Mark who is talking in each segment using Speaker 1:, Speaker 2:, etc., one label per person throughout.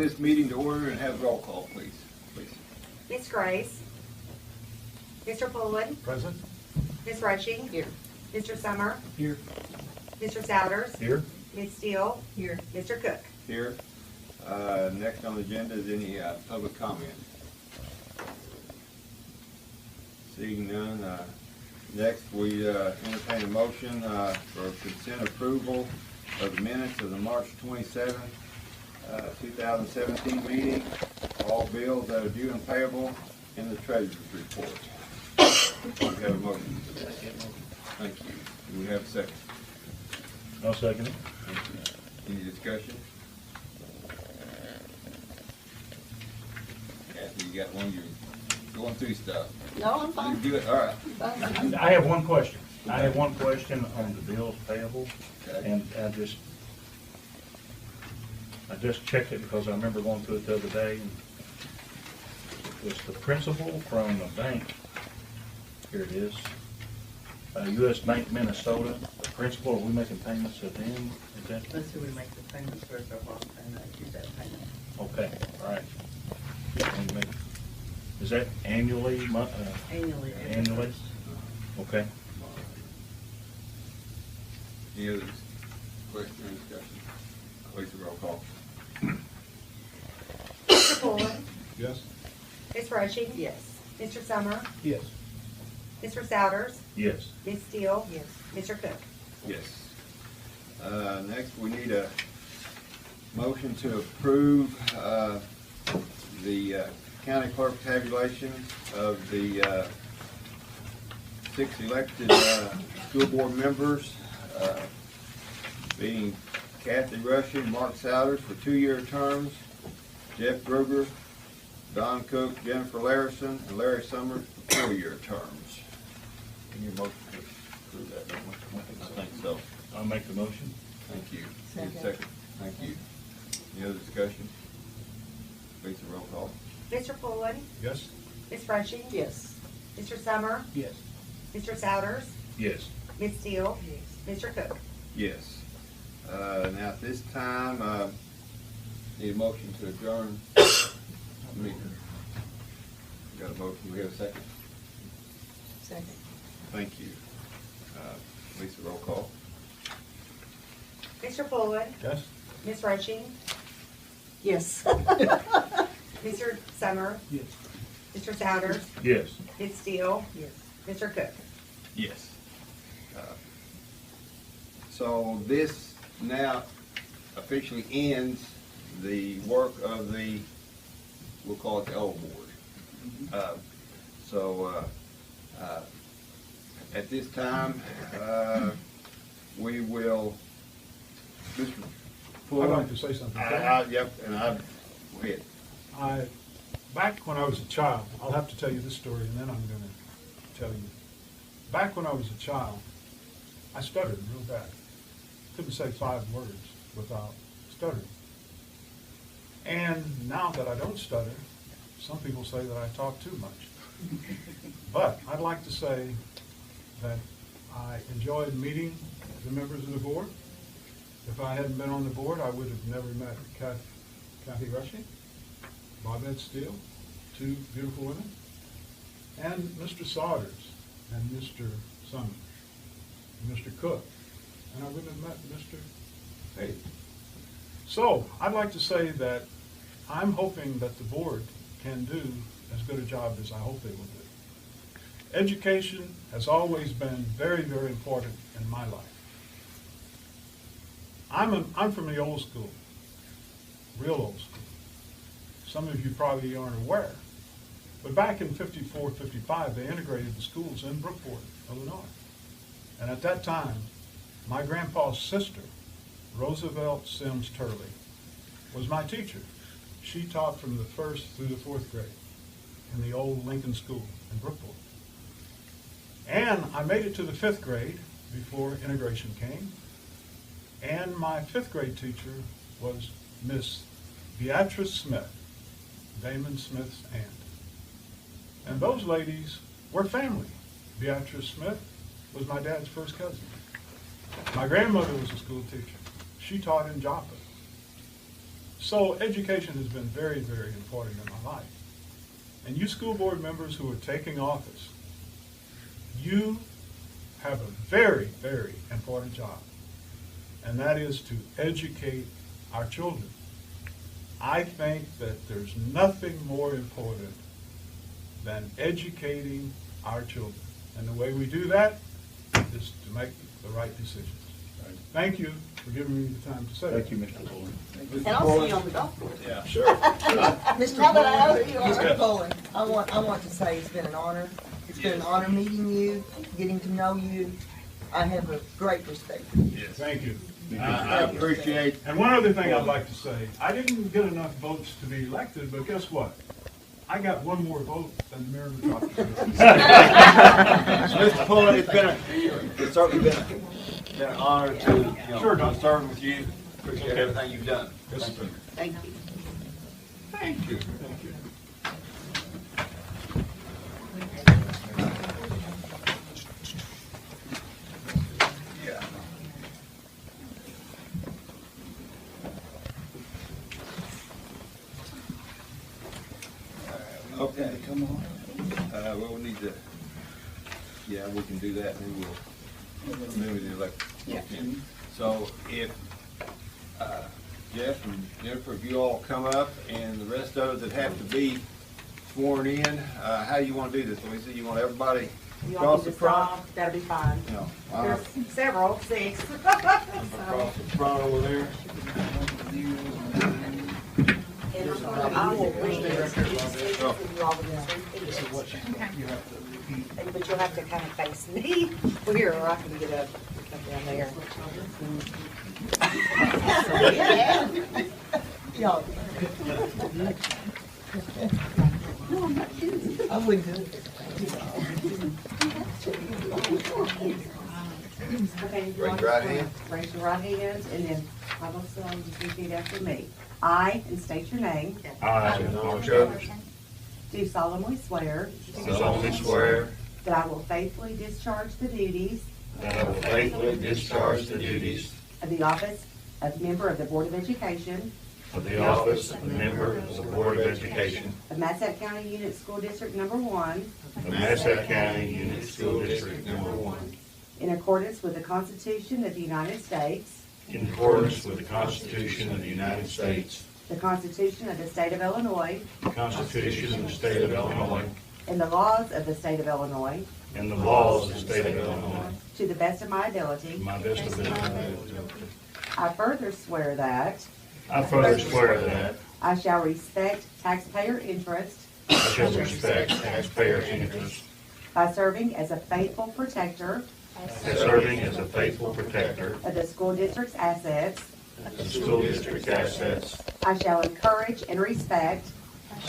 Speaker 1: this meeting to order and have roll call, please.
Speaker 2: Ms. Grace. Mr. Pullen.
Speaker 3: Present.
Speaker 2: Ms. Rushing.
Speaker 4: Here.
Speaker 2: Mr. Summer.
Speaker 3: Here.
Speaker 2: Mr. Souders.
Speaker 3: Here.
Speaker 2: Ms. Steele.
Speaker 4: Here.
Speaker 2: Mr. Cook.
Speaker 1: Here. Next on the agenda is any public comment. Seeing none, next we entertain a motion for consent approval of the minutes of the March 27th, 2017 meeting. All bills that are due and payable in the treasurer's report. Do we have a motion? Thank you. Do we have a second?
Speaker 3: I'll second it.
Speaker 1: Any discussion? Kathy, you got one, you're going through stuff.
Speaker 4: No, I'm fine.
Speaker 1: You do it, all right.
Speaker 3: I have one question. I have one question on the bills payable,
Speaker 1: Okay.
Speaker 3: and I just checked it because I remember going through it the other day. And it's the principal from the bank. Here it is. U.S. Bank Minnesota. The principal, are we making payments to them? Is that?
Speaker 4: Let's see, we make the payments first, our last payment, I do that payment.
Speaker 3: Okay, all right. Is that annually?
Speaker 4: Annually.
Speaker 3: Annually? Okay.
Speaker 1: Any other question or discussion? Please, roll call.
Speaker 2: Mr. Pullen.
Speaker 3: Yes.
Speaker 2: Ms. Rushing.
Speaker 4: Yes.
Speaker 2: Mr. Summer.
Speaker 3: Yes.
Speaker 2: Mr. Souders.
Speaker 3: Yes.
Speaker 2: Ms. Steele.
Speaker 4: Yes.
Speaker 2: Mr. Cook.
Speaker 1: Yes. Next, we need a motion to approve the county clerk tabulation of the 6 elected school board members, being Kathy Rushing, Mark Souders for 2-year terms, Jeff Gruger, Don Cook, Jennifer Larison, and Larry Summers for 4-year terms. Can you motion to approve that? Don't we? I think so.
Speaker 3: I'll make the motion.
Speaker 1: Thank you.
Speaker 4: Second.
Speaker 1: Second. Thank you. Any other discussion? Please, roll call.
Speaker 2: Mr. Pullen.
Speaker 3: Yes.
Speaker 2: Ms. Rushing.
Speaker 4: Yes.
Speaker 2: Mr. Summer.
Speaker 3: Yes.
Speaker 2: Mr. Souders.
Speaker 3: Yes.
Speaker 2: Ms. Steele.
Speaker 4: Yes.
Speaker 2: Mr. Cook.
Speaker 1: Yes. Now at this time, need a motion to adjourn. Meeting. Got a motion, we have a second?
Speaker 4: Second.
Speaker 1: Thank you. Lisa, roll call.
Speaker 2: Mr. Pullen.
Speaker 3: Yes.
Speaker 2: Ms. Rushing.
Speaker 4: Yes.
Speaker 2: Mr. Summer.
Speaker 3: Yes.
Speaker 2: Mr. Souders.
Speaker 3: Yes.
Speaker 2: Ms. Steele.
Speaker 4: Yes.
Speaker 2: Mr. Cook.
Speaker 1: Yes. So this now officially ends the work of the, we'll call it the old board. At this time, we will, Mr.
Speaker 5: I'd
Speaker 1: Fuller.
Speaker 5: like to say something.
Speaker 1: Yep, and go ahead.
Speaker 5: Back when I was a child, I'll have to tell you this story and then I'm going to tell you. Back when I was a child, I stuttered real bad. Couldn't say 5 words without stuttering. And now that I don't stutter, some people say that I talk too much. But I'd like to say that I enjoyed meeting the members of the board. If I hadn't been on the board, I would have never met Kathy Rushing, Bobette Steele, 2 beautiful women, and Mr. Souders, and Mr. Summers, and Mr. Cook, and I wouldn't have met Mr. Hayes. So I'd like to say that I'm hoping that the board can do as good a job as I hope they will do. Education has always been very, very important in my life. I'm from the old school, real old school. Some of you probably aren't aware, but back in 54, 55, they integrated the schools in Brookport, Illinois. And at that time, my grandpa's sister, Roosevelt Sims Turley, was my teacher. She taught from the 1st through the 4th grade in the old Lincoln School in Brookport. And I made it to the 5th grade before integration came. And my 5th grade teacher was Miss Beatrice Smith, Damon Smith's aunt. And those ladies were family. Beatrice Smith was my dad's first cousin. My grandmother was a school teacher. She taught in Joppa. So education has been very, very important in my life. And you school board members who are taking office, you have a very, very important job. And that is to educate our children. I think that there's nothing more important than educating our children. And the way we do that is to make the right decisions. Thank you for giving me the time to say that.
Speaker 3: Thank you, Mr. Bowen.
Speaker 4: And I'll see you on the golf course.
Speaker 1: Yeah, sure.
Speaker 6: Mr.
Speaker 4: Now that I know
Speaker 6: Bowen,
Speaker 4: who you are.
Speaker 6: Mr. Bowen, I want to say it's been an honor. It's been an honor meeting you, getting to know you. I have a great respect for you.
Speaker 5: Thank you.
Speaker 1: I appreciate,
Speaker 5: And one other thing I'd like to say, I didn't get enough votes to be elected, but guess what? I got one more vote than the mayor of the Metropolis.
Speaker 1: Mr. Pullen, it's certainly been an honor to,
Speaker 5: Sure, Don.
Speaker 1: serve with you. Appreciate everything you've done.
Speaker 5: Yes, sir.
Speaker 4: Thank you.
Speaker 1: Thank you. Yeah. Okay. Come on. Well, we need to, yeah, we can do that, and then we'll elect.
Speaker 4: Yeah.
Speaker 1: So if, Jeff and Jennifer, if you all come up, and the rest of us that have to be sworn in, how you want to do this, Lisa? You want everybody
Speaker 2: You
Speaker 1: across
Speaker 2: want
Speaker 1: the
Speaker 2: me to
Speaker 1: front?
Speaker 2: stop? That'll be fine.
Speaker 1: No.
Speaker 2: There's several, 6.
Speaker 1: Across the front over there?
Speaker 2: I will read this.
Speaker 1: Oh.
Speaker 2: You all will just repeat it. But you'll have to kind of face me here, or I can get up down there.
Speaker 6: Y'all. I wouldn't do it.
Speaker 2: Okay, you
Speaker 1: Raise
Speaker 2: want
Speaker 1: your right
Speaker 2: to
Speaker 1: hand.
Speaker 2: Raise your right hand, and then I will say, just repeat after me. I, and state your name,
Speaker 3: I,
Speaker 1: Donald Jones,
Speaker 2: do solemnly swear
Speaker 3: solemnly swear
Speaker 2: that I will faithfully discharge the duties
Speaker 3: that I will faithfully discharge the duties
Speaker 2: of the office of member of the Board of Education
Speaker 3: of the office of member of the Board of Education
Speaker 2: of Massac County Unit School District Number 1
Speaker 3: of Massac County Unit School District Number 1
Speaker 2: in accordance with the Constitution of the United States,
Speaker 3: in accordance with the Constitution of the United States,
Speaker 2: the Constitution of the State of Illinois,
Speaker 3: the Constitution of the State of Illinois,
Speaker 2: and the laws of the State of Illinois,
Speaker 3: and the laws of the State of Illinois,
Speaker 2: to the best of my
Speaker 3: to
Speaker 2: ability.
Speaker 3: my best ability.
Speaker 2: I further swear that
Speaker 3: I further swear that
Speaker 2: I shall respect taxpayer interest
Speaker 3: I shall respect taxpayers' interests
Speaker 2: by serving as a faithful protector
Speaker 3: by serving as a faithful protector
Speaker 2: of the school district's assets.
Speaker 3: of the school district assets.
Speaker 2: I shall encourage and respect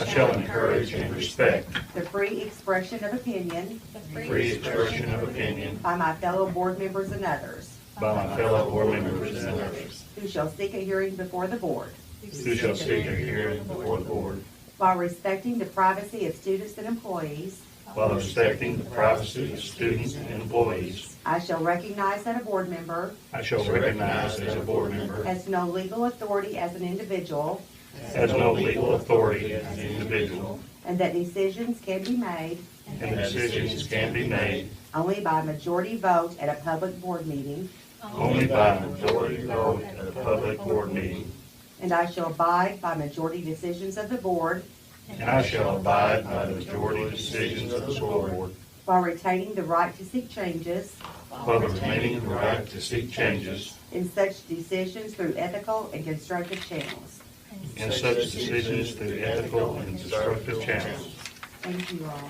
Speaker 3: I shall encourage and respect
Speaker 2: the free expression of opinion
Speaker 3: free expression of opinion
Speaker 2: by my fellow board members and others
Speaker 3: by my fellow board members and others
Speaker 2: who shall seek a hearing before the board,
Speaker 3: who shall seek a hearing before the board,
Speaker 2: while respecting the privacy of students and employees.
Speaker 3: while respecting the privacy of students and employees.
Speaker 2: I shall recognize that a board member
Speaker 3: I shall recognize as a board member
Speaker 2: has no legal authority as an individual,
Speaker 3: has no legal authority as an individual,
Speaker 2: and that decisions can be made
Speaker 3: and decisions can be made
Speaker 2: only by a majority vote at a public board meeting,
Speaker 3: only by a majority vote at a public board meeting.
Speaker 2: and I shall abide by majority decisions of the board
Speaker 3: And I shall abide by the majority decisions of the school board
Speaker 2: while retaining the right to seek changes
Speaker 3: while retaining the right to seek changes
Speaker 2: in such decisions through ethical and constructive channels.
Speaker 3: in such decisions through ethical and constructive channels.
Speaker 2: Thank you all.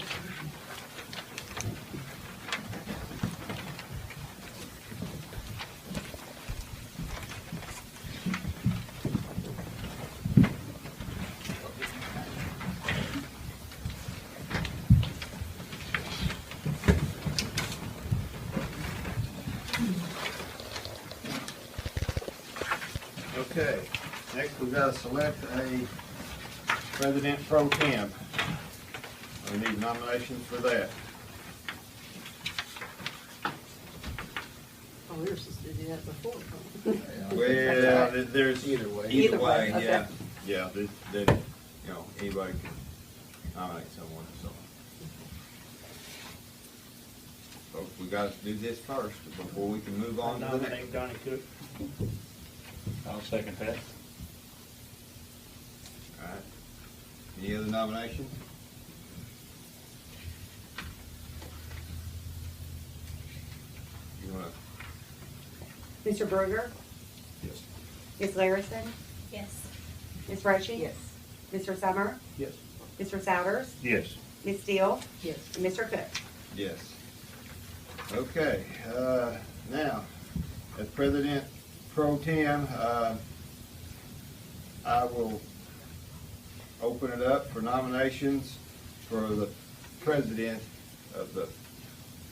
Speaker 1: Okay, next we've got to select a president pro tem. We need nominations for that.
Speaker 4: Oh, we were supposed to do that before.
Speaker 1: Well, there's.
Speaker 2: Either way, okay.
Speaker 1: Yeah. Yeah, then, you know, anybody can nominate someone, so. Folks, we gotta do this first before we can move on to the next.
Speaker 3: Nominate Donnie Cook. I'll second that.
Speaker 1: All right. Any other nominations? You wanna,
Speaker 2: Mr. Berger,
Speaker 5: Yes.
Speaker 2: Ms. Larison,
Speaker 4: Yes.
Speaker 2: Ms. Roche?
Speaker 6: Yes.
Speaker 2: Mr. Summer?
Speaker 5: Yes.
Speaker 2: Mr. Souders?
Speaker 3: Yes.
Speaker 2: Ms. Steele?
Speaker 6: Yes.
Speaker 2: And Mr. Cook?
Speaker 1: yes. Okay, now, as President Pro Tem, I will open it up for nominations for the president of the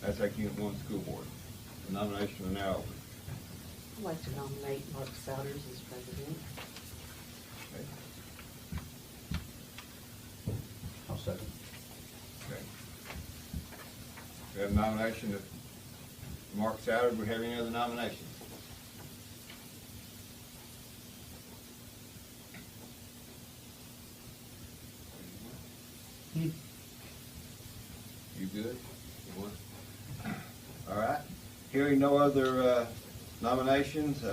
Speaker 1: Massac Unit 1 School Board. The nominations are now open.
Speaker 2: I'd like to nominate Mark Souders as president.
Speaker 1: Okay.
Speaker 5: I'll second.
Speaker 1: Okay. We have a nomination of Mark Souter. Do we have any other nominations? You good? You want? All right. Hearing no other nominations,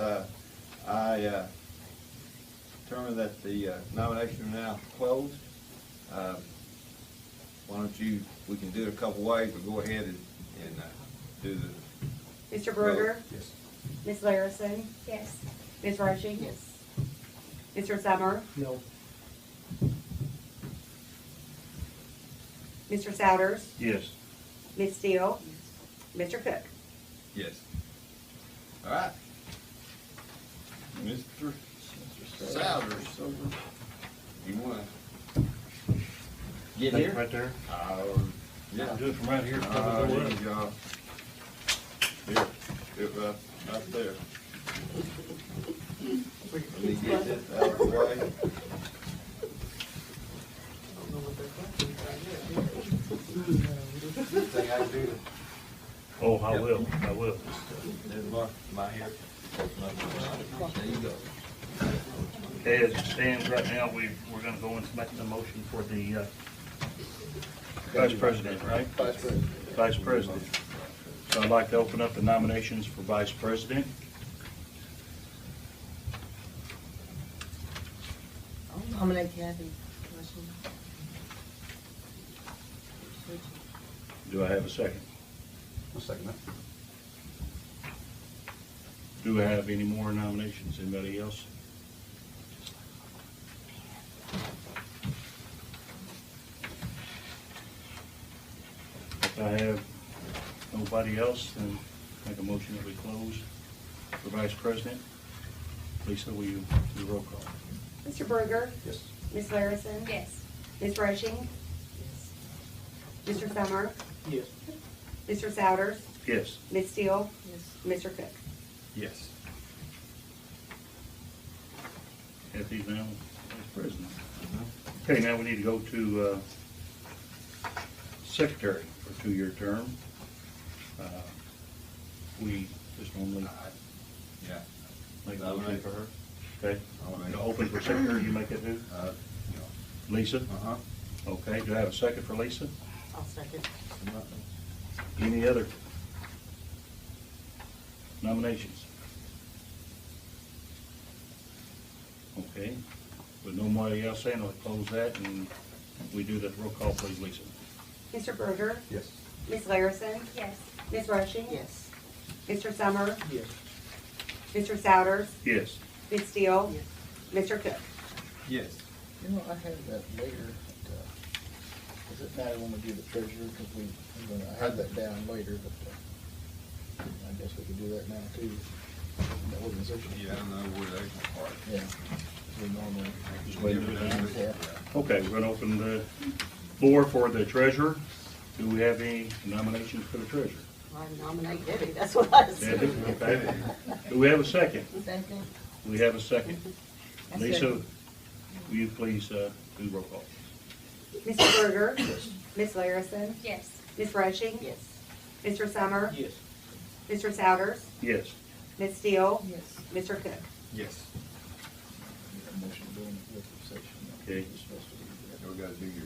Speaker 1: I determine that the nominations are now closed. Why don't you, we can do it a couple ways, but go ahead and do the,
Speaker 2: Mr. Berger?
Speaker 5: Yes.
Speaker 2: Ms. Larison?
Speaker 4: Yes.
Speaker 2: Ms. Roche?
Speaker 6: Yes.
Speaker 2: Mr. Summer?
Speaker 5: No.
Speaker 2: Mr. Souders?
Speaker 3: Yes.
Speaker 2: Ms. Steele? Mr. Cook?
Speaker 1: yes. All right. Mr. Souders, you want to get
Speaker 3: Take it
Speaker 1: here?
Speaker 3: right there.
Speaker 1: Yeah.
Speaker 3: Do it from right here.
Speaker 1: There you go. Here, right there. Let me get this out of the way. Thing I can do,
Speaker 3: Oh, I will.
Speaker 1: there's my hair. There you go.
Speaker 3: Okay, as it stands right now, we're gonna go into making the motion for the vice president, right?
Speaker 1: Vice President.
Speaker 3: Vice president. So I'd like to open up the nominations for vice president.
Speaker 6: I'll nominate Kathy.
Speaker 3: Do I have a second?
Speaker 5: I'll second that.
Speaker 3: Do I have any more nominations? Anybody else? If I have nobody else, then make a motion that we close for vice president. Lisa, will you do the roll call?
Speaker 2: Mr. Berger?
Speaker 5: Yes.
Speaker 2: Ms. Larison?
Speaker 4: Yes.
Speaker 2: Ms. Roche? Mr. Summer?
Speaker 5: Yes.
Speaker 2: Mr. Souders?
Speaker 3: Yes.
Speaker 2: Ms. Steele?
Speaker 6: Yes.
Speaker 2: Mr. Cook?
Speaker 1: Yes.
Speaker 3: Kathy's now vice president. Okay, now we need to go to secretary for a 2-year term. We just normally
Speaker 1: Yeah.
Speaker 3: make a motion
Speaker 1: Nominate.
Speaker 3: for her. Okay,
Speaker 1: Nominate.
Speaker 3: open for secretary, you make it who? Lisa?
Speaker 1: Uh-huh.
Speaker 3: Okay, do I have a second for Lisa?
Speaker 2: I'll second.
Speaker 3: Any other nominations? Okay, with nobody else saying, I'll close that and we do the roll call, please, Lisa.
Speaker 2: Mr. Berger?
Speaker 5: Yes.
Speaker 2: Ms. Larison?
Speaker 4: Yes.
Speaker 2: Ms. Roche?
Speaker 6: Yes.
Speaker 2: Mr. Summer?
Speaker 5: Yes.
Speaker 2: Mr. Souders?
Speaker 3: Yes.
Speaker 2: Ms. Steele? Mr. Cook?
Speaker 1: Yes.
Speaker 7: You know, I had that later, is it now when we do the treasurer, because I had that down later, but I guess we could do that now too. The organization.
Speaker 1: Yeah, I don't know where they can park.
Speaker 7: Yeah. We normally.
Speaker 3: Just wait for that.
Speaker 7: Yeah.
Speaker 3: Okay, we're gonna open the floor for the treasurer. Do we have any nominations for the treasurer?
Speaker 2: I nominate Debbie, that's what I said.
Speaker 3: Debbie, okay. Do we have a second?
Speaker 6: Second.
Speaker 3: We have a second.
Speaker 6: I
Speaker 3: Lisa,
Speaker 6: second.
Speaker 3: will you please do roll call?
Speaker 2: Mr. Berger? Ms. Larison?
Speaker 4: Yes.
Speaker 2: Ms. Roche?
Speaker 6: Yes.
Speaker 2: Mr. Summer?
Speaker 5: Yes.
Speaker 2: Mr. Souders?
Speaker 3: Yes.
Speaker 2: Ms. Steele?
Speaker 6: Yes.
Speaker 2: Mr. Cook?
Speaker 1: Yes.
Speaker 7: Need a motion to go into executive
Speaker 3: Okay.
Speaker 7: It's supposed to be-
Speaker 1: We gotta do your.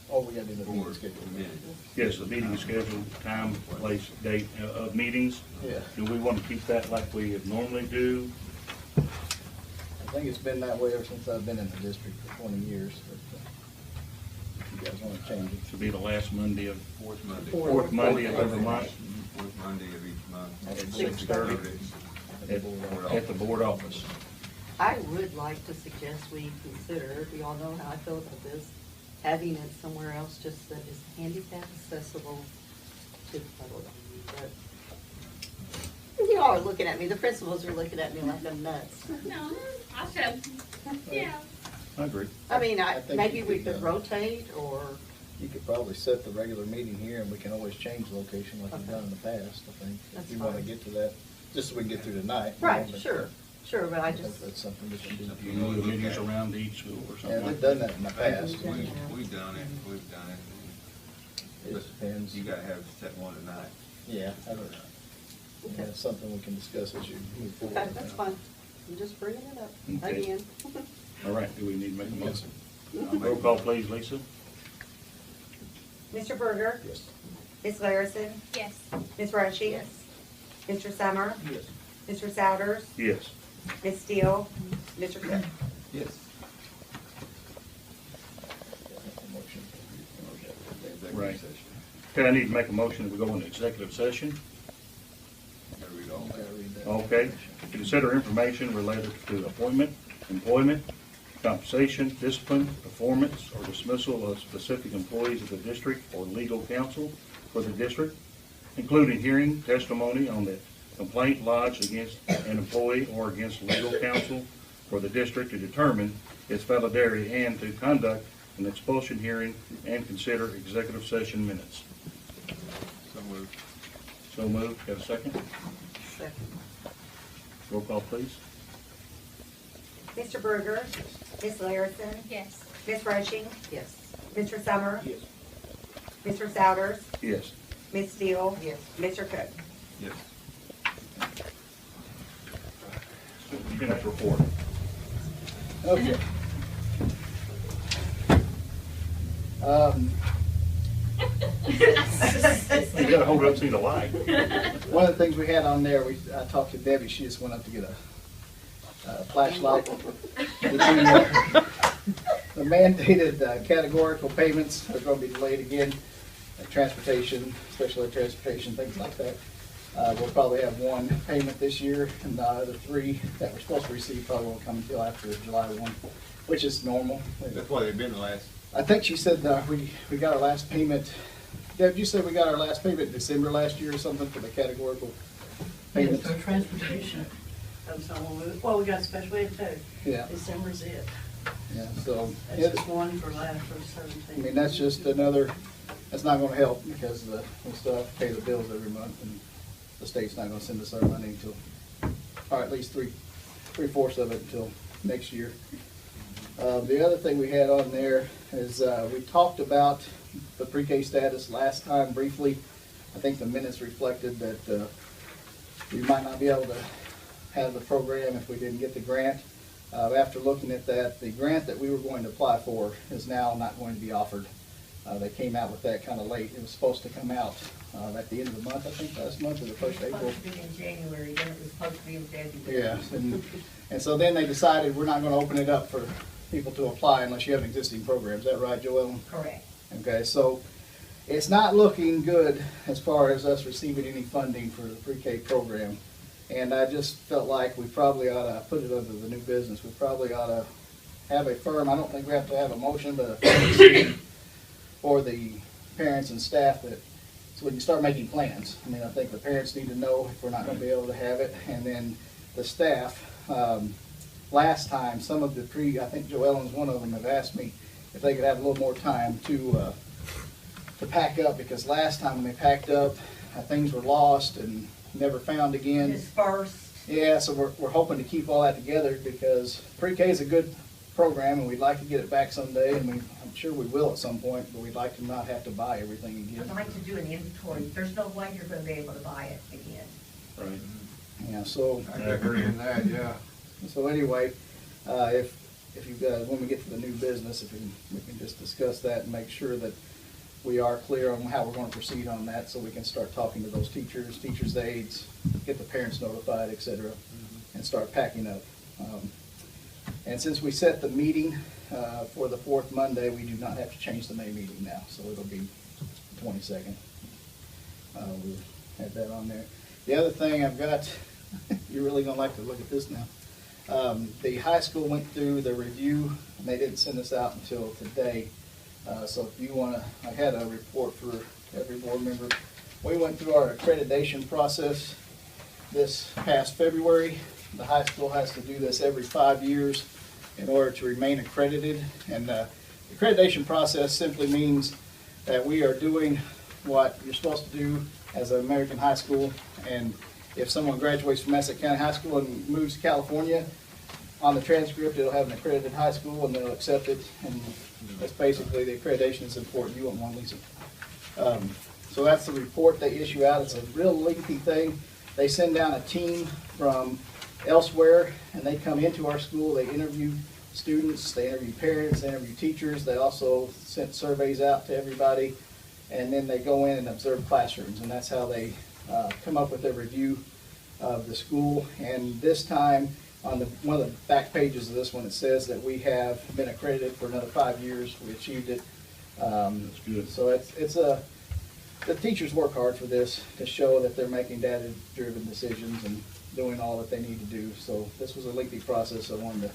Speaker 7: Oh, we gotta do the meeting
Speaker 1: Board
Speaker 7: schedule.
Speaker 1: minutes.
Speaker 3: Yes, the meeting schedule, time, place, date of meetings.
Speaker 7: Yeah,
Speaker 3: Do we want to keep that like we normally do?
Speaker 7: I think it's been that way ever since I've been in the district for 20 years, but if you guys wanna change it.
Speaker 3: To be the last Monday of,
Speaker 1: Fourth Monday.
Speaker 3: fourth Monday of every month
Speaker 1: Fourth Monday of each month.
Speaker 3: at 6:30 at the board office.
Speaker 4: I would like to suggest we consider, we all know how I feel about this, having it somewhere else just that is handicap accessible to the public. But you all are looking at me, the principals are looking at me like I'm nuts.
Speaker 8: No, I said, yeah.
Speaker 3: I agree.
Speaker 4: I mean,
Speaker 7: I think
Speaker 4: maybe
Speaker 7: you
Speaker 4: we
Speaker 7: could,
Speaker 4: could rotate or,
Speaker 7: You could probably set the regular meeting here, and we can always change location like we've done in the past, I think.
Speaker 4: That's
Speaker 7: If you wanna
Speaker 4: fine.
Speaker 7: get to that, just so we can get through tonight. you know,
Speaker 4: right,
Speaker 7: but
Speaker 4: sure, but I
Speaker 7: I think
Speaker 4: just,
Speaker 7: that's something we can do.
Speaker 3: You know, the meetings around each school or
Speaker 7: Yeah,
Speaker 3: something
Speaker 7: they've
Speaker 3: like
Speaker 7: done
Speaker 3: that.
Speaker 7: that in the past.
Speaker 1: We've done it, we've done it.
Speaker 7: It just depends.
Speaker 1: You gotta have set one tonight.
Speaker 7: Yeah, I don't know. Yeah, it's something we can discuss as you move forward.
Speaker 4: okay, that's fine. I'm just bringing it up
Speaker 3: Okay.
Speaker 4: again.
Speaker 3: All right, do we need to make a motion?
Speaker 1: I'll make
Speaker 3: Roll call, please, Lisa.
Speaker 2: Mr. Berger?
Speaker 7: Yes.
Speaker 2: Ms. Larison?
Speaker 8: Yes.
Speaker 2: Ms. Roshi?
Speaker 4: Yes.
Speaker 2: Mr. Summer?
Speaker 7: Yes.
Speaker 2: Mr. Souders?
Speaker 3: Yes.
Speaker 2: Ms. Steele? Mr. Cook?
Speaker 1: Yes.
Speaker 7: Motion.
Speaker 1: Executive
Speaker 3: Right.
Speaker 1: session.
Speaker 3: Okay, I need to make a motion that we go into executive session.
Speaker 1: Gotta read all
Speaker 7: Gotta
Speaker 1: that.
Speaker 7: read that.
Speaker 3: Okay, to consider information related to appointment, employment, compensation, discipline, performance, or dismissal of specific employees of the district or legal counsel for the district, including hearing testimony on the complaint lodged against an employee or against legal counsel for the district to determine its validity and to conduct an expulsion hearing and consider executive session minutes.
Speaker 1: So moved.
Speaker 3: So moved. Got a second?
Speaker 4: Second.
Speaker 3: Roll call, please.
Speaker 2: Mr. Berger? Ms. Larison?
Speaker 8: Yes.
Speaker 2: Ms. Roshi?
Speaker 4: Yes.
Speaker 2: Mr. Summer?
Speaker 7: Yes.
Speaker 2: Mr. Souders?
Speaker 3: Yes.
Speaker 2: Ms. Steele?
Speaker 4: Yes.
Speaker 2: Mr. Cook?
Speaker 1: Yes.
Speaker 3: You can have to report.
Speaker 7: Okay.
Speaker 3: You gotta hold it up to see the light.
Speaker 7: One of the things we had on there, I talked to Debbie, she just went up to get a flashlight. The mandated categorical payments are gonna be delayed again, like transportation, especially transportation, things like that. We'll probably have one payment this year, and the other three that we're supposed to receive probably won't come until after July 1, which is normal.
Speaker 1: That's why they've been the last,
Speaker 7: I think she said we got our last payment, Deb, you said we got our last payment December last year or something for the categorical payments?
Speaker 9: For transportation of someone, well, we got special ed too.
Speaker 7: Yeah,
Speaker 9: December's it.
Speaker 7: yeah, so,
Speaker 9: That's
Speaker 7: it's,
Speaker 9: just one for last for
Speaker 7: I
Speaker 9: 17.
Speaker 7: mean, that's just another, that's not gonna help because we still have to pay the bills every month and the state's not gonna send us our money until, or at least three-fourths of it until next year. The other thing we had on there is, we talked about the pre-K status last time briefly. I think the minutes reflected that, we might not be able to have the program if we didn't get the grant. After looking at that, the grant that we were going to apply for is now not going to be offered. They came out with that kind of late. It was supposed to come out, at the end of the month, I think last month or the first of April.
Speaker 2: Supposed to be in January, then it was supposed to be in February.
Speaker 7: Yeah, and so then they decided we're not gonna open it up for people to apply unless you have an existing program. Is that right, Joellen?
Speaker 2: Correct.
Speaker 7: Okay, so it's not looking good as far as us receiving any funding for the pre-K program. And I just felt like we probably ought to put it under the new business. We probably ought to have a firm, I don't think we have to have a motion, but a firm for the parents and staff that, so we can start making plans. I mean, I think the parents need to know if we're not gonna be able to have it, and then the staff. Last time, some of the I think Joellen's one of them, have asked me if they could have a little more time to pack up, because last time when they packed up, things were lost and never found again.
Speaker 2: Dispersed.
Speaker 7: Yeah, so we're hoping to keep all that together, because pre-K is a good program and we'd like to get it back someday, and I'm sure we will at some point, but we'd like to not have to buy everything again.
Speaker 2: I'd like to do an inventory. There's no way you're gonna be able to buy it again.
Speaker 3: Right.
Speaker 7: Yeah, so,
Speaker 1: I agree in that, yeah.
Speaker 7: so anyway, if if you guys, when we get to the new business, if we can just discuss that and make sure that we are clear on how we're going to proceed on that, so we can start talking to those teachers' aides, get the parents notified, et cetera, and start packing up. And since we set the meeting for the fourth Monday, we do not have to change the May meeting now, so it'll be 22nd. We'll have that on there. The other thing I've got, you're really gonna like to look at this now. The high school went through the review, and they didn't send this out until today. So if you wanna, I had a report for every board member. We went through our accreditation process this past February. The high school has to do this every 5 years in order to remain accredited. And the accreditation process simply means that we are doing what you're supposed to do as an American high school. And if someone graduates from Essex County High School and moves to California, on the transcript it'll have an accredited high school and they'll accept it. And that's basically, the accreditation is important. You wouldn't want to lose it. So that's the report they issue out. It's a real lengthy thing. They send down a team from elsewhere, and they come into our school. They interview students, they interview parents, they interview teachers. They also sent surveys out to everybody, and then they go in and observe classrooms, and that's how they come up with their review of the school. And this time, on one of the back pages of this one, it says that we have been accredited for another 5 years. We achieved it.
Speaker 3: That's good.
Speaker 7: So the teachers work hard for this to show that they're making data-driven decisions and doing all that they need to do. So this was a lengthy process. I wanted to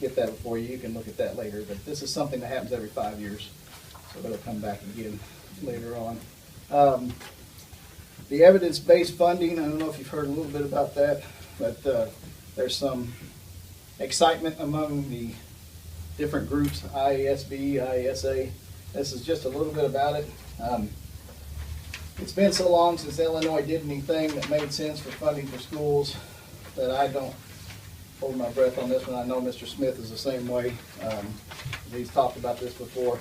Speaker 7: get that before you. You can look at that later. But this is something that happens every 5 years. So it'll come back again later on. The evidence-based funding, I don't know if you've heard a little bit about that, but there's some excitement among the different groups, IASB, IASA. This is just a little bit about it. It's been so long since Illinois did anything that made sense for funding for schools that I don't hold my breath on this one. I know Mr. Smith is the same way. He's talked about this before.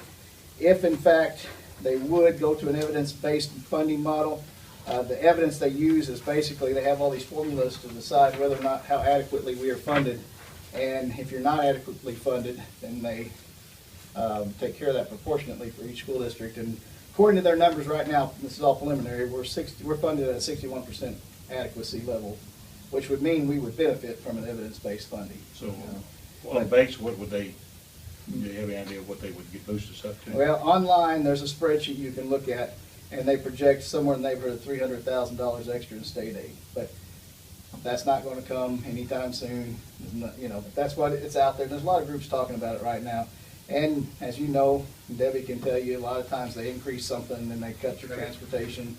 Speaker 7: If in fact they would go to an evidence-based funding model, the evidence they use is basically they have all these formulas to decide whether or not how adequately we are funded. And if you're not adequately funded, then they take care of that proportionately for each school district. And according to their numbers right now, this is all preliminary, we're funded at a 61% adequacy level, which would mean we would benefit from an evidence-based funding.
Speaker 3: So, on base, what would they, do you have any idea of what they would get boosted us up to?
Speaker 7: Well, online, there's a spreadsheet you can look at, and they project somewhere in the neighborhood of $300,000 extra in state aid. But that's not going to come anytime soon. You know, but that's what it's out there. There's a lot of groups talking about it right now. And as you know, Debbie can tell you, a lot of times they increase something and then they cut your transportation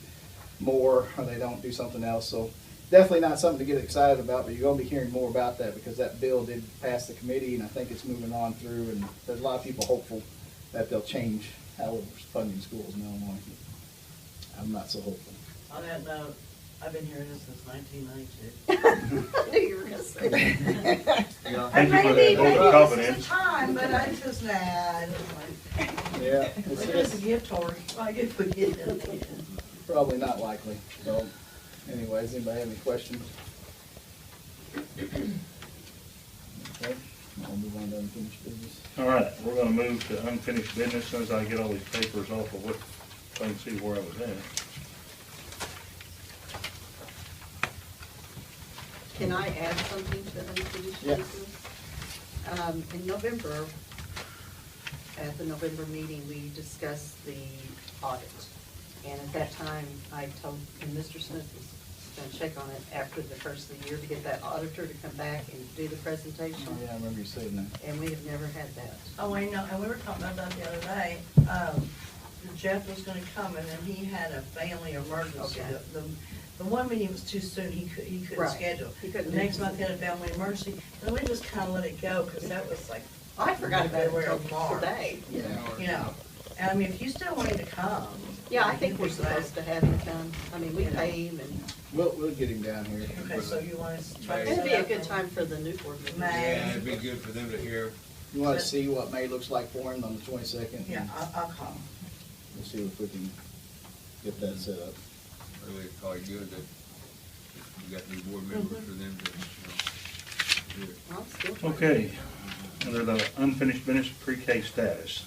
Speaker 7: more, or they don't do something else. So definitely not something to get excited about, but you're going to be hearing more about that because that bill did pass the committee, and I think it's moving on through, and there's a lot of people hopeful that they'll change how we're funding schools in Illinois. I'm not so hopeful.
Speaker 9: On that note, I've been hearing this since 1992.
Speaker 2: I knew you were gonna say that.
Speaker 3: Thank you for that vote of confidence.
Speaker 6: Time, but I just,
Speaker 7: Yeah,
Speaker 9: It's just a gift horse. I get forget it again.
Speaker 7: probably not likely. So anyways, anybody have any questions? Okay, I'll move on to unfinished business.
Speaker 3: All right, we're gonna move to unfinished business as soon as I get all these papers off of what, so I can see where I was at.
Speaker 4: Can I add something to unfinished
Speaker 7: Yeah.
Speaker 4: business? In November, at the November meeting, we discussed the audit. And at that time, I told, and Mr. Smith was gonna check on it after the first of the year to get that auditor to come back and do the presentation.
Speaker 7: Oh, yeah, I remember you saying that.
Speaker 4: And we have never had that.
Speaker 9: Oh, I know, and we were talking about that the other day. Jeff was gonna come and then he had a family emergency.
Speaker 4: Okay.
Speaker 9: The one meeting was too soon, he couldn't
Speaker 4: Right.
Speaker 9: schedule.
Speaker 4: He couldn't
Speaker 9: The next
Speaker 4: do it.
Speaker 9: month he had a family emergency, and we just kinda let it go, cause that was like,
Speaker 4: I forgot about it
Speaker 9: February
Speaker 4: until
Speaker 9: or March.
Speaker 4: today.
Speaker 9: you know. And I mean, if you still want him to come.
Speaker 4: Yeah, I think
Speaker 9: he'd
Speaker 4: we're
Speaker 9: be glad.
Speaker 4: supposed to have him come. I mean, we
Speaker 9: You know.
Speaker 4: pay him and
Speaker 7: We'll get him down here.
Speaker 9: Okay, so you want us to try to
Speaker 4: it'd be
Speaker 9: set
Speaker 4: a
Speaker 9: up
Speaker 4: good time for the new board members.
Speaker 9: May.
Speaker 1: Yeah, it'd be good for them to hear.
Speaker 7: You want to see what May looks like for him on the 22nd?
Speaker 9: Yeah, I'll call.
Speaker 7: We'll see if we can get that set up.
Speaker 1: Really, it's probably good that you got new board members for them to,
Speaker 2: I'm still trying to
Speaker 3: Okay,
Speaker 2: figure
Speaker 3: under the unfinished business, pre-K status.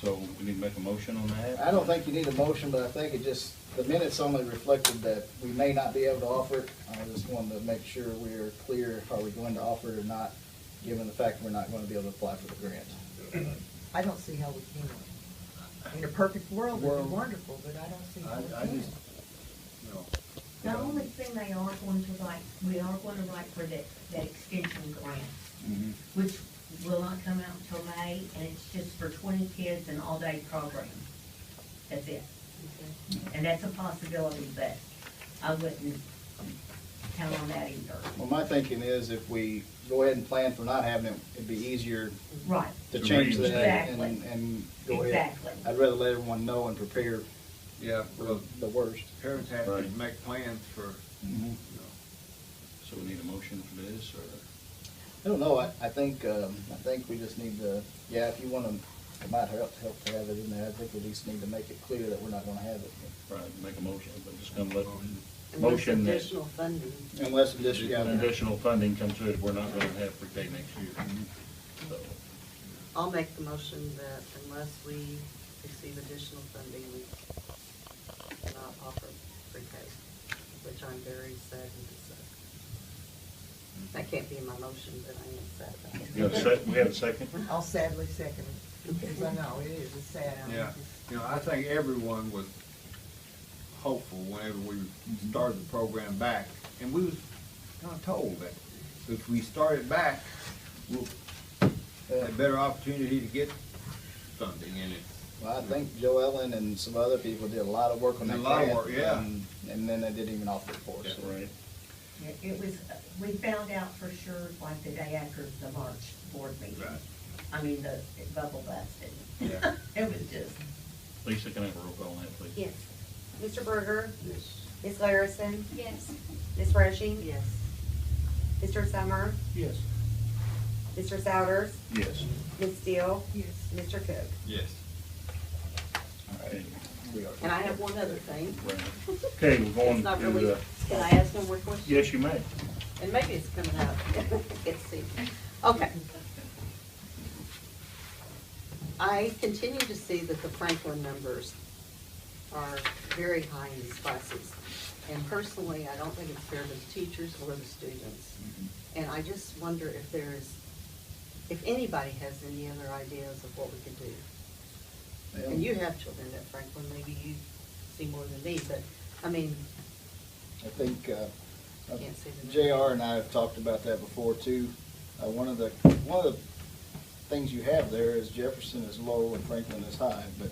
Speaker 3: So we need to make a motion on that?
Speaker 7: I don't think you need a motion, but I think it just, the minutes only reflected that we may not be able to offer it. I just wanted to make sure we are clear, are we going to offer it or not, given the fact we're not going to be able to apply for the grant.
Speaker 6: I don't see how we can. In a perfect world, it'd be wonderful, but I don't see how
Speaker 1: I
Speaker 6: we can.
Speaker 1: just, you know,
Speaker 10: The only thing they are going to write, we are going to write for that extension grant,
Speaker 3: Mhm.
Speaker 10: which will not come out until May, and it's just for 20 kids and all-day program. That's it. And that's a possibility, but I wouldn't count on that either.
Speaker 7: Well, my thinking is if we go ahead and plan for not having it, it'd be easier
Speaker 10: Right.
Speaker 7: to change that
Speaker 10: Exactly.
Speaker 7: and go ahead.
Speaker 10: Exactly.
Speaker 7: I'd rather let everyone know and prepare
Speaker 1: yeah,
Speaker 7: for
Speaker 1: well,
Speaker 7: the worst.
Speaker 1: parents have to
Speaker 3: Right.
Speaker 1: make plans for, you know,
Speaker 3: So we need a motion for this, or?
Speaker 7: I don't know, I think we just need to, yeah, if you want to, it might help to have it in there. I think we just need to make it clear that we're not going to have it.
Speaker 3: Right, make a motion, but just gonna let,
Speaker 2: Unless
Speaker 3: motion that
Speaker 2: additional funding.
Speaker 7: Unless additional, yeah,
Speaker 3: additional funding comes through, we're not gonna have pre-K next year. So,
Speaker 2: I'll make the motion that unless we receive additional funding, we cannot offer pre-K, which I'm very saddened to say. That can't be in my motion, but I am sad about it.
Speaker 3: you have a sec, we have a second?
Speaker 6: I'll sadly second it, because I know it is, it's sad.
Speaker 1: yeah. You know, I think everyone was hopeful whenever we started the program back, and we was kind of told that if we started back, we'll have a better opportunity to get funding in it.
Speaker 7: well, I think Joe Ellen and some other people did a lot of work on that
Speaker 1: Did a lot of
Speaker 7: grant,
Speaker 1: work, yeah.
Speaker 7: And then they didn't even offer it for us.
Speaker 3: Yeah, right.
Speaker 10: It was, we found out for sure like the day after the March board meeting.
Speaker 1: Right.
Speaker 10: I mean, the it bubble busted.
Speaker 3: Yeah.
Speaker 10: It was just,
Speaker 3: Lisa, can I have a roll call on that, please?
Speaker 2: Yes.
Speaker 11: Mr. Berger,
Speaker 1: Yes.
Speaker 11: Ms. Larison,
Speaker 8: Yes.
Speaker 11: Ms. Rushing,
Speaker 2: Yes.
Speaker 11: Mr. Summer,
Speaker 5: Yes.
Speaker 11: Mr. Souders,
Speaker 3: Yes.
Speaker 11: Ms. Steele,
Speaker 6: Yes.
Speaker 11: Mr. Cook.
Speaker 1: Yes.
Speaker 3: All right.
Speaker 2: And I have one other thing.
Speaker 3: Right. Okay, we're going
Speaker 2: It's not really,
Speaker 3: to,
Speaker 2: can I ask one more question?
Speaker 3: yes, you may.
Speaker 2: And maybe it's coming out. Let's see. Okay. I continue to see that the Franklin numbers are very high in these classes. And personally, I don't think it's fair to the teachers or the students. And I just wonder if if anybody has any other ideas of what we could do. And you have children at Franklin, maybe you see more than me, but, I mean,
Speaker 7: I think,
Speaker 2: can't see the
Speaker 7: JR and I have talked about that before too. One of the things you have there is Jefferson is low and Franklin is high, but,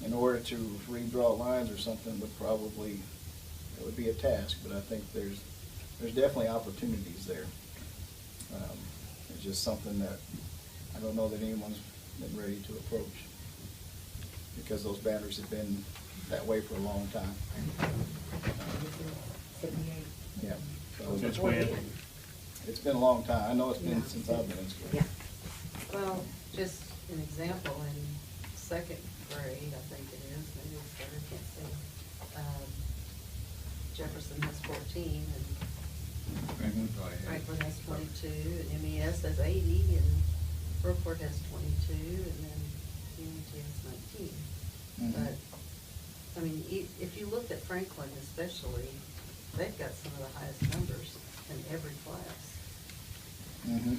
Speaker 7: in order to redraw lines or something would probably, it would be a task, but I think there's definitely opportunities there. It's just something that I don't know that anyone's been ready to approach, because those boundaries have been that way for a long time. Yeah. So
Speaker 3: Since when?
Speaker 7: It's been a long time. I know it's been since I've been in school.
Speaker 2: Yeah. Well, just an example, in second grade, I think it is, maybe it's third, I can't see. Jefferson has 14, and
Speaker 1: Franklin's probably had-
Speaker 2: Franklin has 22, and MES has 80, and Brookport has 22, and then UNT has 19.
Speaker 7: Mhm.
Speaker 2: But, I mean, if you look at Franklin especially, they've got some of the highest numbers in every class.
Speaker 7: Mhm.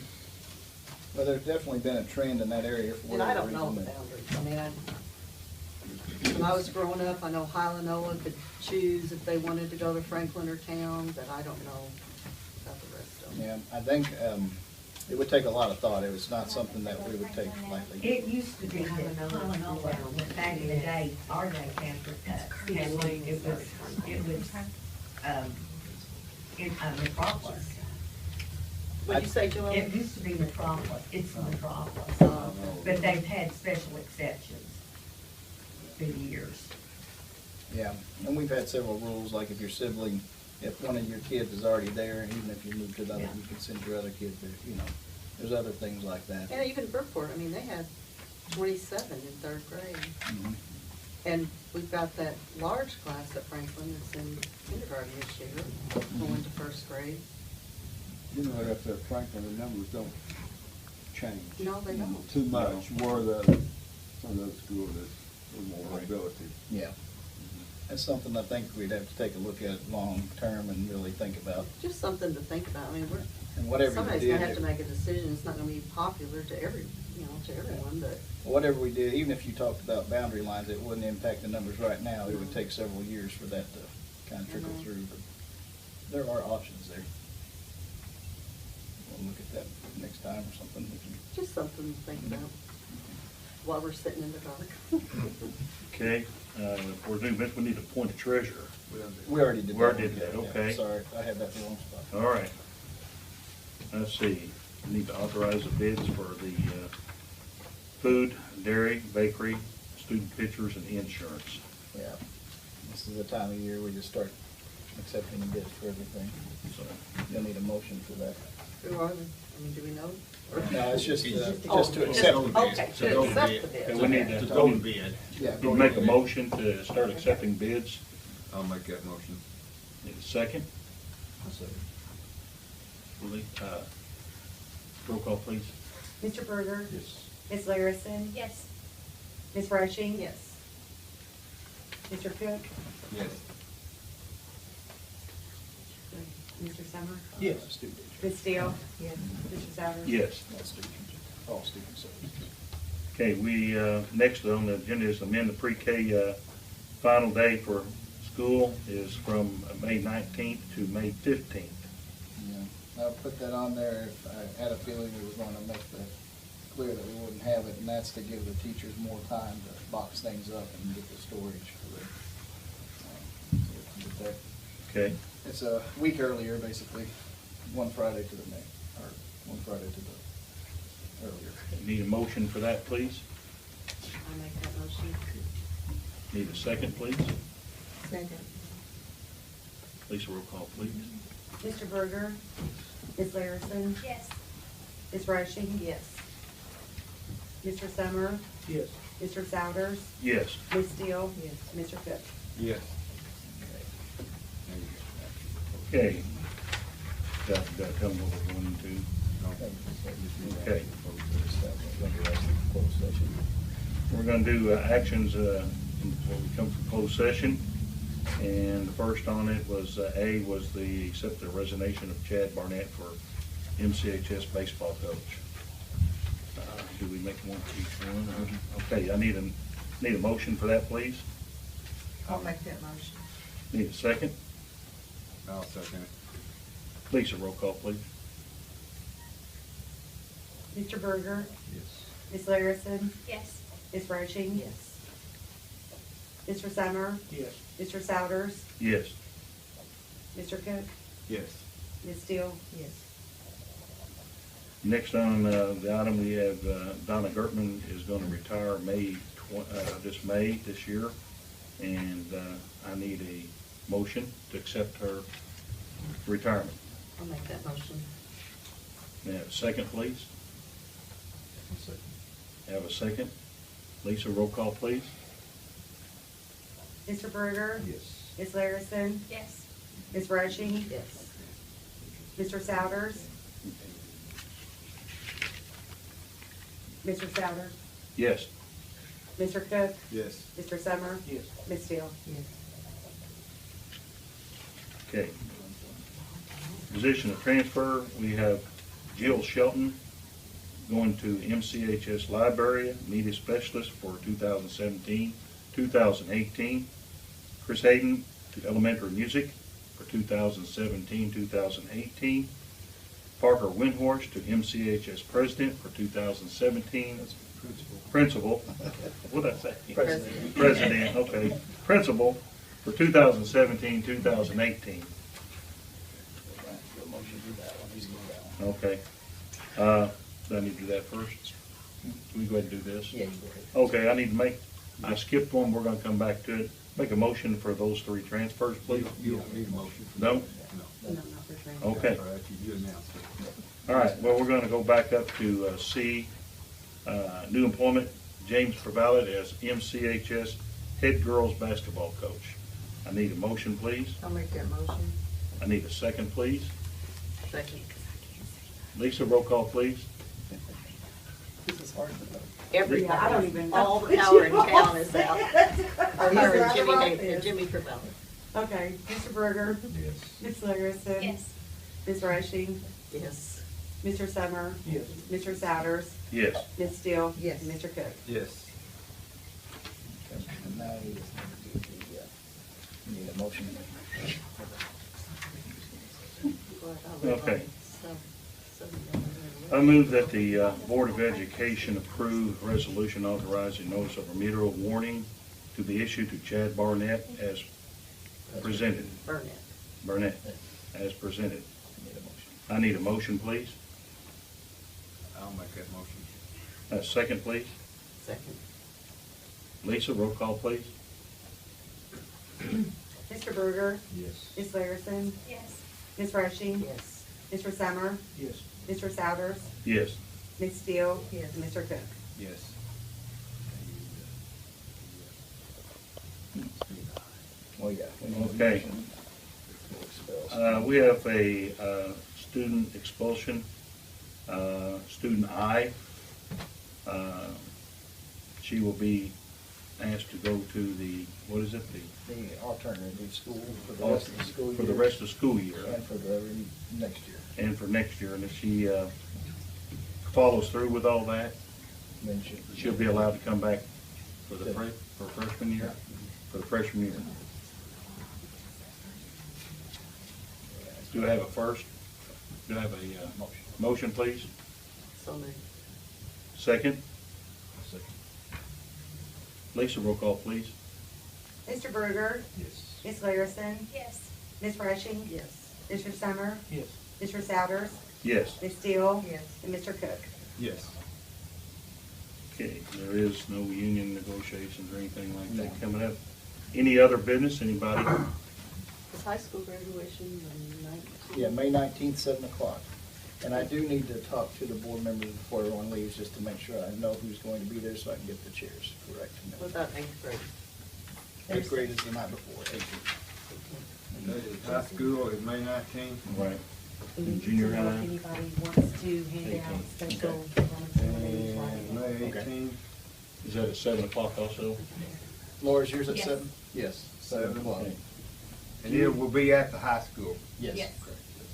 Speaker 7: Well, there's definitely been a trend in that area for
Speaker 2: And I
Speaker 7: whatever
Speaker 2: don't know
Speaker 7: reason.
Speaker 2: the boundaries. I mean, when I was growing up, I know Highland could choose if they wanted to go to Franklin or town, but I don't know about the rest of them.
Speaker 7: Yeah, I think it would take a lot of thought. It was not something that we would take lightly.
Speaker 10: it used to be that Illinois, back in the day, our day after, it was, Metropolis.
Speaker 2: What'd you say, Joel?
Speaker 10: It used to be Metropolis, it's Metropolis, but they've had special exceptions through the years.
Speaker 7: Yeah, and we've had several rules, like if your sibling, if one of your kids is already there, and even if you move to another,
Speaker 10: Yeah.
Speaker 7: you can send your other kid there, you know. There's other things like that.
Speaker 2: And even Brookport, I mean, they had 27 in third grade.
Speaker 7: Mhm.
Speaker 2: And we've got that large class at Franklin that's in kindergarten this year, going to first grade.
Speaker 12: You know, like I said, Franklin, the numbers don't change.
Speaker 2: No, they don't.
Speaker 12: Too much, where some of those schools is a little more mobility.
Speaker 7: Yeah. That's something I think we'd have to take a look at long-term and really think about.
Speaker 2: Just something to think about. I mean,
Speaker 7: And whatever you
Speaker 2: somebody's gonna
Speaker 7: did,
Speaker 2: have to make a decision. It's not gonna be popular to to everyone, but
Speaker 7: whatever we did, even if you talked about boundary lines, it wouldn't impact the numbers right now. It would take several years for that to kind of trickle through, but there are options there. We'll look at that next time or something. We can-
Speaker 2: just something to think about while we're sitting in the dark.
Speaker 3: Okay, for new business, we need to appoint a treasurer.
Speaker 7: We already did that.
Speaker 3: We already did that,
Speaker 7: Yeah,
Speaker 3: okay.
Speaker 7: Sorry, I had that in the wrong spot.
Speaker 3: All right. Let's see, we need to authorize the bids for the food, dairy, bakery, student pictures, and insurance.
Speaker 7: Yeah. This is the time of year we just start accepting bids for everything.
Speaker 3: So,
Speaker 7: You'll need a motion for that.
Speaker 2: Who are they? I mean, do we know?
Speaker 7: No, it's just,
Speaker 2: Oh,
Speaker 7: just to accept the bids.
Speaker 2: Okay, to accept the
Speaker 3: okay,
Speaker 2: bid.
Speaker 3: we need to,
Speaker 12: Go to bid.
Speaker 7: Yeah,
Speaker 3: need to make a motion to start accepting bids.
Speaker 1: I'll make that motion.
Speaker 3: Need a second?
Speaker 7: I'll say.
Speaker 3: Willie, roll call, please.
Speaker 11: Mr. Berger?
Speaker 3: Yes.
Speaker 11: Ms. Larison?
Speaker 8: Yes.
Speaker 11: Ms. Rushing?
Speaker 2: Yes.
Speaker 11: Mr. Cook?
Speaker 1: Yes.
Speaker 11: Mr. Summer?
Speaker 7: Yes. Student.
Speaker 11: Ms. Steele?
Speaker 6: Yes.
Speaker 11: Mr. Souter?
Speaker 3: Yes.
Speaker 7: Not student, all students.
Speaker 3: Okay, we, next on the agenda is amend the pre-K final day for school is from May 19th to May 15th.
Speaker 7: Yeah, I'll put that on there. I had a feeling we were gonna make that clear that we wouldn't have it, and that's to give the teachers more time to box things up and get the storage for the, so we can get that.
Speaker 3: Okay,
Speaker 7: It's a week earlier, basically, one Friday to the next, or one Friday to the earlier.
Speaker 3: need a motion for that, please?
Speaker 2: I'll make that motion.
Speaker 3: Need a second, please?
Speaker 6: Second.
Speaker 3: Lisa, roll call, please.
Speaker 11: Mr. Berger? Ms. Larison?
Speaker 8: Yes.
Speaker 11: Ms. Rushing?
Speaker 2: Yes.
Speaker 11: Mr. Summer?
Speaker 7: Yes.
Speaker 11: Mr. Souders?
Speaker 3: Yes.
Speaker 11: Ms. Steele?
Speaker 2: Yes.
Speaker 11: Mr. Cook?
Speaker 1: Yes.
Speaker 3: Okay. Got to tell them what we're going to. Okay. We're going to do actions when we come from closed session. And the first on it was, A, was the accept the resignation of Chad Barnett for MCHS baseball coach. Do we make one for each one? Okay, I need a motion for that, please.
Speaker 6: I'll make that motion.
Speaker 3: Need a second?
Speaker 1: I'll second it.
Speaker 3: Lisa, roll call, please.
Speaker 11: Mr. Berger?
Speaker 1: Yes.
Speaker 11: Ms. Larison?
Speaker 8: Yes.
Speaker 11: Ms. Rushing?
Speaker 2: Yes.
Speaker 11: Mr. Summer?
Speaker 7: Yes.
Speaker 11: Mr. Souders?
Speaker 3: Yes.
Speaker 11: Mr. Cook?
Speaker 1: Yes.
Speaker 11: Ms. Steele?
Speaker 6: Yes.
Speaker 3: Next on the item, we have Donna Gertman is going to retire this year. And I need a motion to accept her retirement.
Speaker 2: I'll make that motion.
Speaker 3: May I have a second, please? Have a second. Lisa, roll call, please.
Speaker 11: Mr. Berger?
Speaker 1: Yes.
Speaker 11: Ms. Larison?
Speaker 8: Yes.
Speaker 11: Ms. Rushing?
Speaker 2: Yes.
Speaker 11: Mr. Souders? Mr. Souders?
Speaker 3: Yes.
Speaker 11: Mr. Cook?
Speaker 1: Yes.
Speaker 11: Mr. Summer?
Speaker 7: Yes.
Speaker 11: Ms. Steele?
Speaker 6: Yes.
Speaker 3: Okay. Position of transfer, we have Jill Shelton going to MCHS Library, media specialist for 2017, 2018. Chris Hayden to elementary music for 2017, 2018. Parker Windhorst to MCHS president for 2017. Principal. What did I say?
Speaker 7: President.
Speaker 3: President, okay. Principal for 2017, 2018. Okay. Do I need to do that first? Can we go ahead and do this?
Speaker 7: Yeah, you go ahead.
Speaker 3: Okay, I need to make, I skipped one, we're gonna come back to it. Make a motion for those three transfers, please.
Speaker 1: You don't need a motion.
Speaker 3: No?
Speaker 2: No, not for transfer.
Speaker 3: Okay.
Speaker 1: All right, you announced it.
Speaker 3: All right, well, we're gonna go back up to C, new employment, James Prevalet as MCHS head girls basketball coach. I need a motion, please.
Speaker 2: I'll make that motion.
Speaker 3: I need a second, please.
Speaker 2: Second.
Speaker 3: Lisa, roll call, please.
Speaker 7: This is hard to know.
Speaker 2: Everybody,
Speaker 11: Yeah, I don't even know.
Speaker 2: all the power in town is out. Or her and Jimmy,
Speaker 6: Right.
Speaker 2: and Jimmy Frisell.
Speaker 11: Okay, Mr. Berger,
Speaker 12: Yes.
Speaker 11: Ms. Larison.
Speaker 8: Yes.
Speaker 11: Ms. Rushing,
Speaker 2: Yes.
Speaker 11: Mr. Summer,
Speaker 7: Yes.
Speaker 11: Mr. Souders,
Speaker 3: Yes.
Speaker 11: Ms. Steele.
Speaker 6: Yes.
Speaker 11: And Mr. Cook.
Speaker 12: Yes.
Speaker 7: And now we just need to do need a motion.
Speaker 3: Okay. I move that the Board of Education approve resolution authorizing notice of remedial warning to be issued to Chad Barnett as presented.
Speaker 2: Burnett.
Speaker 3: As presented.
Speaker 7: Need a motion.
Speaker 3: I need a motion, please.
Speaker 12: I'll make that motion.
Speaker 3: A second, please.
Speaker 2: Second.
Speaker 3: Lisa, roll call, please.
Speaker 11: Mr. Berger,
Speaker 12: Yes.
Speaker 11: Ms. Larison,
Speaker 8: Yes.
Speaker 11: Ms. Rushing,
Speaker 2: Yes.
Speaker 11: Mr. Summer,
Speaker 7: Yes.
Speaker 11: Mr. Souders,
Speaker 3: Yes.
Speaker 11: Ms. Steele.
Speaker 6: Yes.
Speaker 11: And Mr. Cook.
Speaker 12: Yes.
Speaker 7: Well, yeah. we need a
Speaker 3: Okay.
Speaker 7: motion to expel.
Speaker 3: We have a student expulsion, student I. She will be asked to go to the, what is it,
Speaker 7: The alternative school for the rest of the school year.
Speaker 3: for the rest of the school year.
Speaker 7: And for the next year.
Speaker 3: And for next year, and if she follows through with all that,
Speaker 7: Then
Speaker 3: she'll be allowed to come back for the for freshman year, for the freshman year. Do I have a first? Do I have a motion, please?
Speaker 2: So moved.
Speaker 3: Second? Lisa, roll call, please.
Speaker 11: Mr. Berger,
Speaker 12: Yes.
Speaker 11: Ms. Larison,
Speaker 8: Yes.
Speaker 11: Ms. Rushing,
Speaker 2: Yes.
Speaker 11: Mr. Summer,
Speaker 7: Yes.
Speaker 11: Mr. Souders,
Speaker 3: Yes.
Speaker 11: Ms. Steele.
Speaker 6: Yes.
Speaker 11: And Mr. Cook.
Speaker 12: Yes.
Speaker 3: Okay, there is no union negotiations or anything like that coming up. Any other business, anybody?
Speaker 2: Is high school graduation the 19th?
Speaker 7: Yeah, May 19th, 7 o'clock. And I do need to talk to the board members before everyone leaves, just to make sure I know who's going to be there, so I can get the chairs correct.
Speaker 2: What about 8th grade?
Speaker 7: 8th grade is the night before, 18th.
Speaker 1: High school is May 19th,
Speaker 3: Right.
Speaker 11: And
Speaker 3: Junior
Speaker 11: to know
Speaker 3: high.
Speaker 11: if anybody wants to hand out special.
Speaker 1: and May
Speaker 7: Okay.
Speaker 1: 18th,
Speaker 3: Is that at 7 o'clock also?
Speaker 7: Laura's yours at
Speaker 8: Yes.
Speaker 7: 7? Yes, 7 o'clock.
Speaker 3: Okay.
Speaker 1: and it will be at the high school.
Speaker 7: Yes.
Speaker 8: Yes.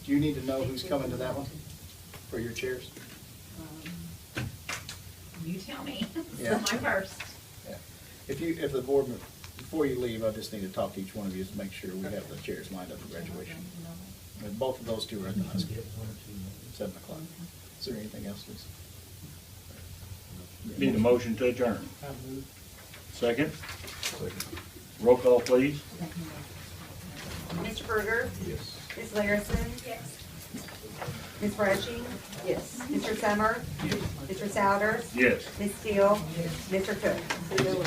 Speaker 7: Do you need to know who's coming to that one for your chairs?
Speaker 8: You tell me.
Speaker 7: Yeah.
Speaker 8: My first.
Speaker 7: Yeah. If the board, before you leave, I just need to talk to each one of you to make sure we have the chairs lined up for graduation. And both of those two are at the high school, 7 o'clock. Is there anything else, Lisa?
Speaker 3: Need a motion to adjourn. Second? Roll call, please.
Speaker 11: Mr. Berger,
Speaker 12: Yes.
Speaker 11: Ms. Larison,
Speaker 8: Yes.
Speaker 11: Ms. Rushing,
Speaker 2: Yes.
Speaker 11: Mr. Summer, Mr. Souders,
Speaker 3: Yes.
Speaker 11: Ms. Steele, Mr. Cook.
Speaker 2: So you'll